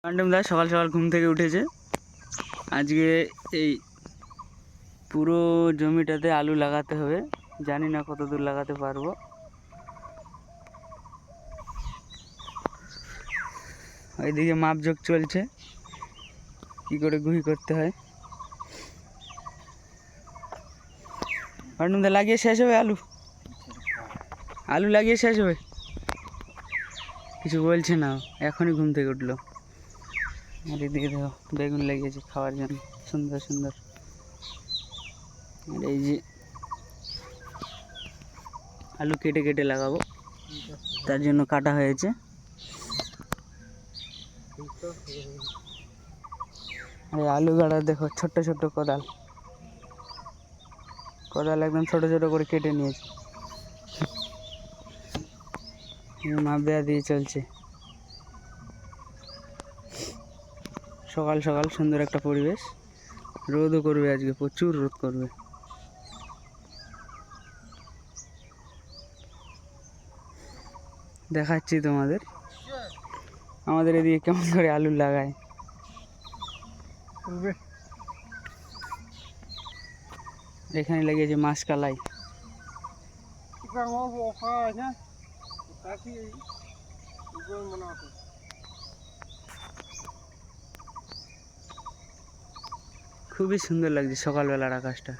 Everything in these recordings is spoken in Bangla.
পান্ডুম দা সকাল সকাল ঘুম থেকে উঠেছে। আজকে এই পুরো জমিটাতে আলু লাগাতে হবে, জানি না কত দূর লাগাতে পারবো। ওইদিকে মাপজোক চলছে, কি করে গুহি করতে হয়। পান্ডুম দা লাগিয়ে শেষ হবে আলু, আলু লাগিয়ে শেষ হবে। কিছু বলছে না, এখনই ঘুম থেকে উঠলো। আর এদিকে দেখো বেগুন লাগিয়েছে খাওয়ার জন্য, সুন্দর সুন্দর। আর এই যে আলু কেটে কেটে লাগাবো, তার জন্য কাটা হয়েছে। আর আলু গাড়া দেখো, ছোট্ট ছোট্ট কোদাল, কোদাল একদম ছোট ছোট করে কেটে নিয়েছে। মাপ দেওয়া দিয়ে চলছে। সকাল সকাল সুন্দর একটা পরিবেশ, রোদও করবে আজকে, প্রচুর রোদ করবে। দেখাচ্ছি তোমাদের আমাদের এদিকে কেমন করে আলু লাগায়। এখানে লেগেছে মাসকালাই। খুবই সুন্দর লাগছে সকালবেলার আকাশটা।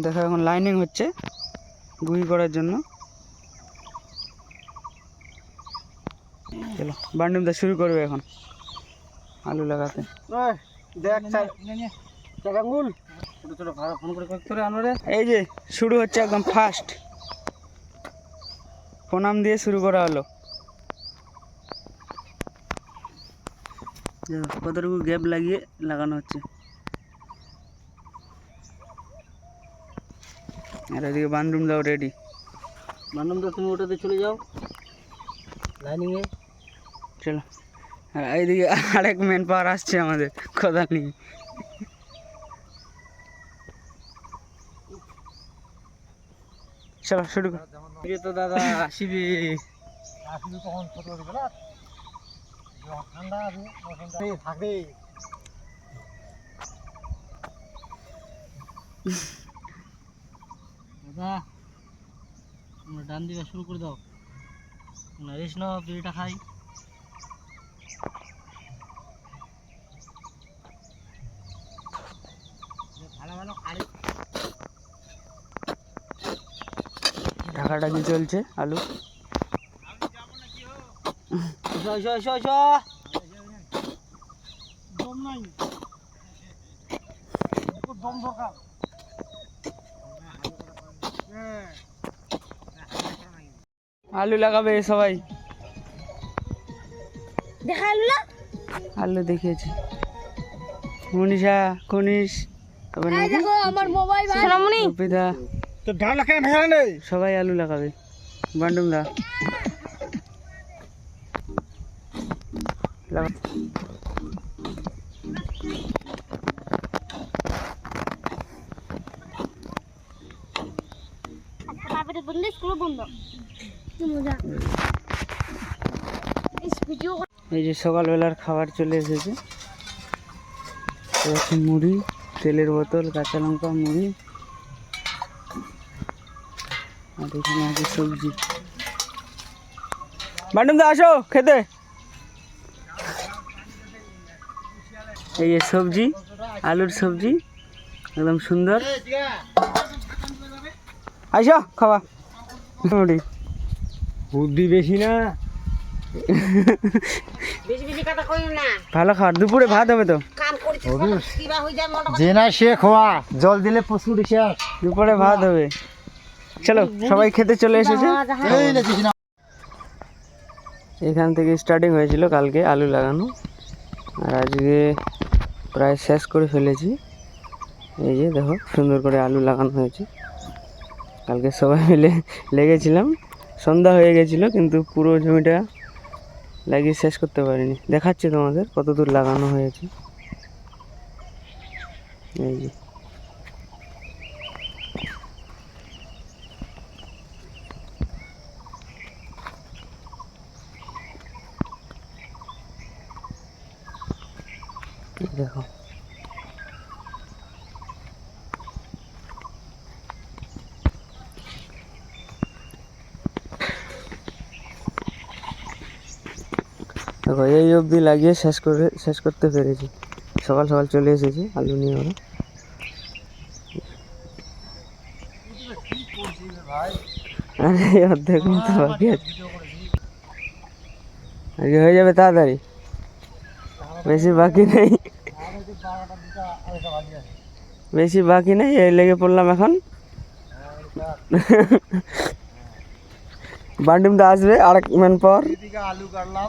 দেখো এখন লাইনিং হচ্ছে গুহি করার জন্য। চলো বান্ডুম দা শুরু করবে এখন আলু লাগাতে। এই যে শুরু হচ্ছে একদম ফার্স্ট, প্রণাম দিয়ে শুরু করা হলো। কতটুকু গ্যাপ লাগিয়ে লাগানো হচ্ছে। আর এদিকে বান্ডুম দাও রেডি। বান্ডুম দা তুমি ওটাতে চলে যাও লাইনিংয়ে, চলো। আর এইদিকে আরেক ম্যান পাওয়ার আসছে আমাদের কোদাল নিয়ে। চলো শুরু কর। তো দাদা আসিবি তখন ছোট না, ঠান্ডা থাকবে। দাদা তোমরা ডান দিকে শুরু করে দাও, রেস্ট নাও, বিড়িটা খাই। ঢাকাঢাকি চলছে আলু। আলু লাগাবে সবাই, দেখা আলু দেখিয়েছে মনীষা, কনিশ, সবাই আলু লাগাবে। বান্ডুম দা এই যে সকালবেলার খাবার চলে এসেছে। মুড়ি, তেলের বোতল, কাঁচা লঙ্কা, মুড়ি, আর এখানে আছে সবজি। বান্ডুম দা আসো খেতে। এই যে সবজি, আলুর সবজি একদম সুন্দর। আসো খাওয়া। বুদ্ধি বেশি না, ভালো খাবার। দুপুরে ভাত হবে তো, যে না সে খোয়া, জল দিলে পশুর দুপুরে ভাত হবে। চলো সবাই খেতে চলে এসেছে। এখান থেকে স্টার্টিং হয়েছিল কালকে আলু লাগানো, আর আজকে প্রায় শেষ করে ফেলেছি। এই যে দেখো সুন্দর করে আলু লাগানো হয়েছে। কালকে সবাই মিলে লেগেছিলাম, সন্ধ্যা হয়ে গেছিলো কিন্তু পুরো জমিটা লাগিয়ে শেষ করতে পারিনি। দেখাচ্ছি তোমাদের কত দূর লাগানো হয়েছে। এই যে দেখো দেখো এই অবধি লাগিয়ে শেষ করতে পেরেছি। সকাল সকাল চলে এসেছি আলু নিয়ে ওরা। আরে অর্ধেক মতো বাকি আছে, আজকে হয়ে যাবে তাড়াতাড়ি, বেশি বাকি নেই, বেশি বাকি নেই, এই লেগে পড়লাম এখন। বান্ডিমটা আসবে আরেক মিনিট পর। আলু কাটলাম।